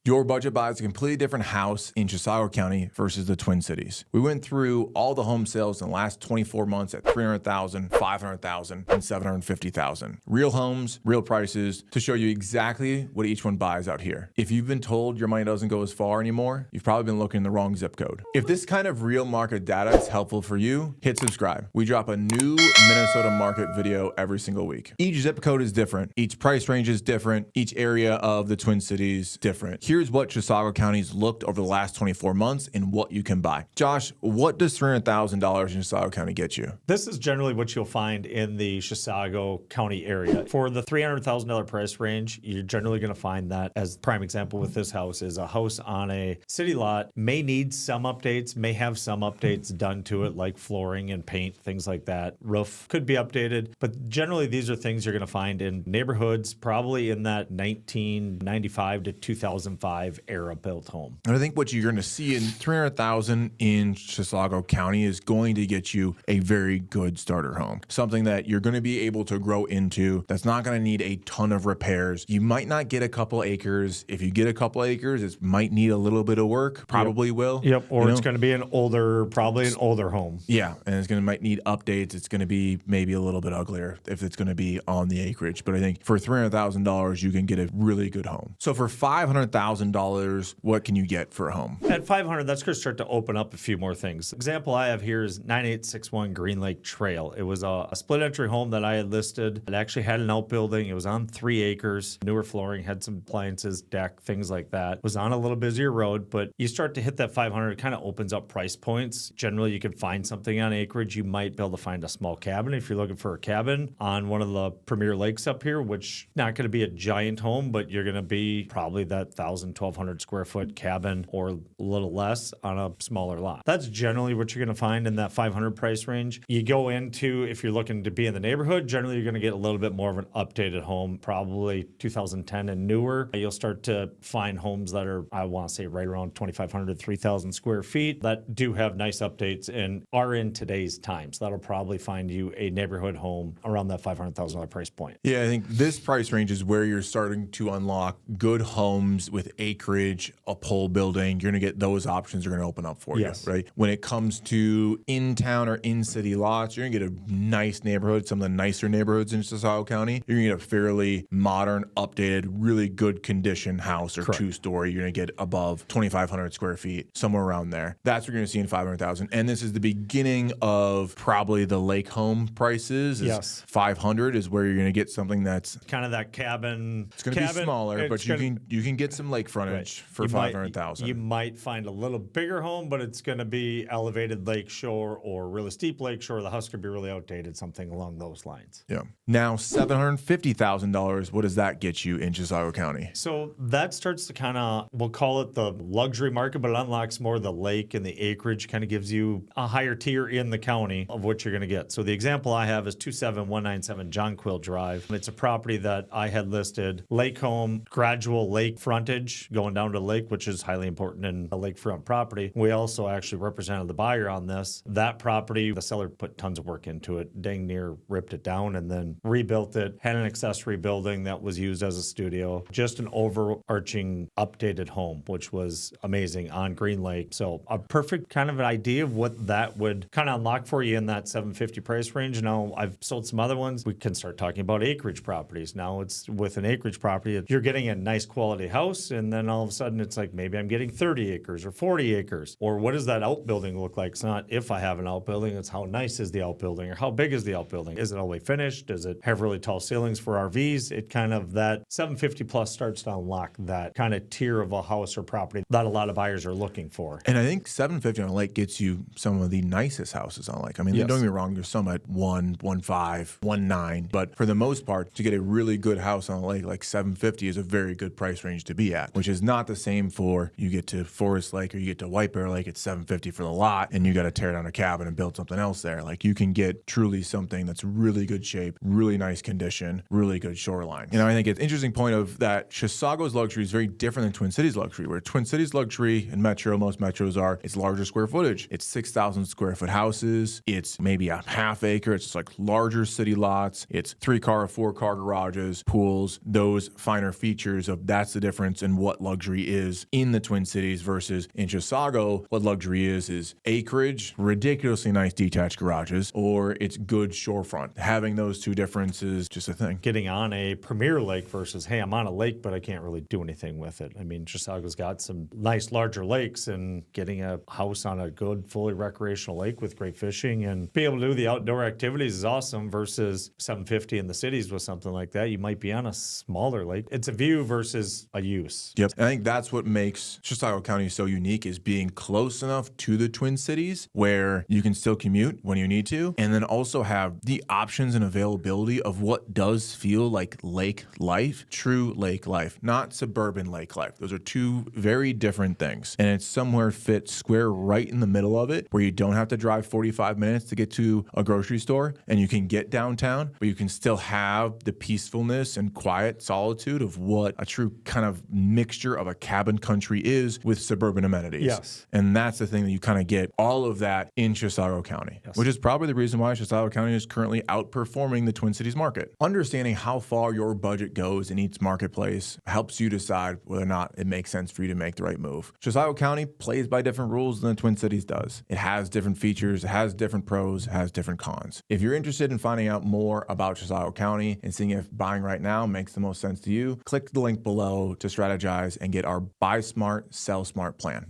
Your budget buys a completely different house in Chisago County versus the Twin Cities. We went through all the home sales in the last 24 months at $300,000, $500,000, and $750,000. Real homes, real prices to show you exactly what each one buys out here. If you've been told your money doesn't go as far anymore, you've probably been looking in the wrong zip code. If this kind of real market data is helpful for you, hit subscribe. We drop a new Minnesota market video every single week. Each zip code is different. Each price range is different. Each area of the Twin Cities different. Here's what Chisago County's looked over the last 24 months and what you can buy. Josh, what does $300,000 in Chisago County get you? This is generally what you'll find in the Chisago County area. For the $300,000 price range, you're generally going to find that, as prime example with this house, is a house on a city lot, may need some updates, may have some updates done to it, like flooring and paint, things like that. Roof could be updated, but generally these are things you're going to find in neighborhoods, probably in that 1995 to 2005 era built home. And I think what you're going to see in $300,000 in Chisago County is going to get you a very good starter home. Something that you're going to be able to grow into, that's not going to need a ton of repairs. You might not get a couple acres. If you get a couple acres, it might need a little bit of work, probably will. Yep, or it's going to be an older, probably an older home. Yeah, and it's going to might need updates. It's going to be maybe a little bit uglier if it's going to be on the acreage. But I think for $300,000, you can get a really good home. So for $500,000, what can you get for a home? At $500,000, that's going to start to open up a few more things. Example I have here is 9861 Green Lake Trail. It was a split entry home that I had listed. It actually had an outbuilding. It was on 3 acres, newer flooring, had some appliances, deck, things like that. It was on a little busier road, but you start to hit that 500, it kind of opens up price points. Generally, you could find something on acreage. You might be able to find a small cabin if you're looking for a cabin on one of the premier lakes up here, which not going to be a giant home, but you're going to be probably that 1,000, 1,200 square foot cabin or a little less on a smaller lot. That's generally what you're going to find in that 500 price range. You go into, if you're looking to be in the neighborhood, generally you're going to get a little bit more of an updated home, probably 2010 and newer. You'll start to find homes that are, I want to say, right around 2,500, 3,000 square feet that do have nice updates and are in today's times. That'll probably find you a neighborhood home around that $500,000 price point. Yeah, I think this price range is where you're starting to unlock good homes with acreage, a pole building. You're going to get those options are going to open up for you, right? When it comes to in-town or in-city lots, you're going to get a nice neighborhood, some of the nicer neighborhoods in Chisago County. You're going to get a fairly modern, updated, really good condition house or two-story. You're going to get above 2,500 square feet, somewhere around there. That's what you're going to see in $500,000. And this is the beginning of probably the lake home prices. Yes. 500 is where you're going to get something that's kind of that cabin. It's going to be smaller, but you can get some lake frontage for $500,000. You might find a little bigger home, but it's going to be elevated lakeshore or really steep lakeshore. The house could be really outdated, something along those lines. Yeah. Now, $750,000, what does that get you in Chisago County? So that starts to kind of, we'll call it the luxury market, but it unlocks more the lake and the acreage, kind of gives you a higher tier in the county of what you're going to get. So the example I have is 27197 John Quill Drive. It's a property that I had listed, lake home, gradual lake frontage going down to the lake, which is highly important in a lakefront property. We also actually represented the buyer on this. That property, the seller put tons of work into it, dang near ripped it down and then rebuilt it, had an accessory building that was used as a studio, just an overarching updated home, which was amazing on Green Lake. So a perfect kind of an idea of what that would kind of unlock for you in that $750 price range. Now I've sold some other ones. We can start talking about acreage properties. Now it's with an acreage property, you're getting a nice quality house, and then all of a sudden it's like maybe I'm getting 30 acres or 40 acres. Or what does that outbuilding look like? It's not if I have an outbuilding, it's how nice is the outbuilding or how big is the outbuilding? Is it all the way finished? Does it have really tall ceilings for RVs? It kind of, that 750 plus starts to unlock that kind of tier of a house or property that a lot of buyers are looking for. And I think 750 on a lake gets you some of the nicest houses on a lake. I mean, don't get me wrong, there's some at 1, 1.5, 1.9, but for the most part, to get a really good house on a lake, like 750 is a very good price range to be at, which is not the same for you get to Forest Lake or you get to White Bear Lake, it's 750 for the lot, and you got to tear down a cabin and build something else there. Like you can get truly something that's really good shape, really nice condition, really good shoreline. You know, I think it's an interesting point of that Chisago's luxury is very different than Twin Cities luxury, where Twin Cities luxury and metro, most metros are, it's larger square footage. It's 6,000 square foot houses. It's maybe a half acre. It's like larger city lots. It's 3-car or 4-car garages, pools, those finer features of that's the difference in on what luxury is in the Twin Cities versus in Chisago. What luxury is acreage, ridiculously nice detached garages, or it's good shorefront. Having those two differences, just a thing. Getting on a premier lake versus, hey, I'm on a lake, but I can't really do anything with it. I mean, Chisago's got some nice larger lakes, and getting a house on a good, fully recreational lake with great fishing and be able to do the outdoor activities is awesome versus $750 in the cities with something like that. You might be on a smaller lake. It's a view versus a use. Yep. And I think that's what makes Chisago County so unique, is being close enough to the Twin Cities where you can still commute when you need to, and then also have the options and availability of what does feel like lake life, true lake life, not suburban lake life. Those are two very different things. And it's somewhere fit square right in the middle of it, where you don't have to drive 45 minutes to get to a grocery store, and you can get downtown, but you can still have the peacefulness and quiet solitude of what a true kind of mixture of a cabin country is with suburban amenities. Yes. And that's the thing that you kind of get all of that in Chisago County, which is probably the reason why Chisago County is currently outperforming the Twin Cities market. Understanding how far your budget goes in each marketplace helps you decide whether or not it makes sense for you to make the right move. Chisago County plays by different rules than the Twin Cities does. It has different features, it has different pros, it has different cons. If you're interested in finding out more about Chisago County and seeing if buying right now makes the most sense to you, click the link below to strategize and get our Buy Smart, Sell Smart plan.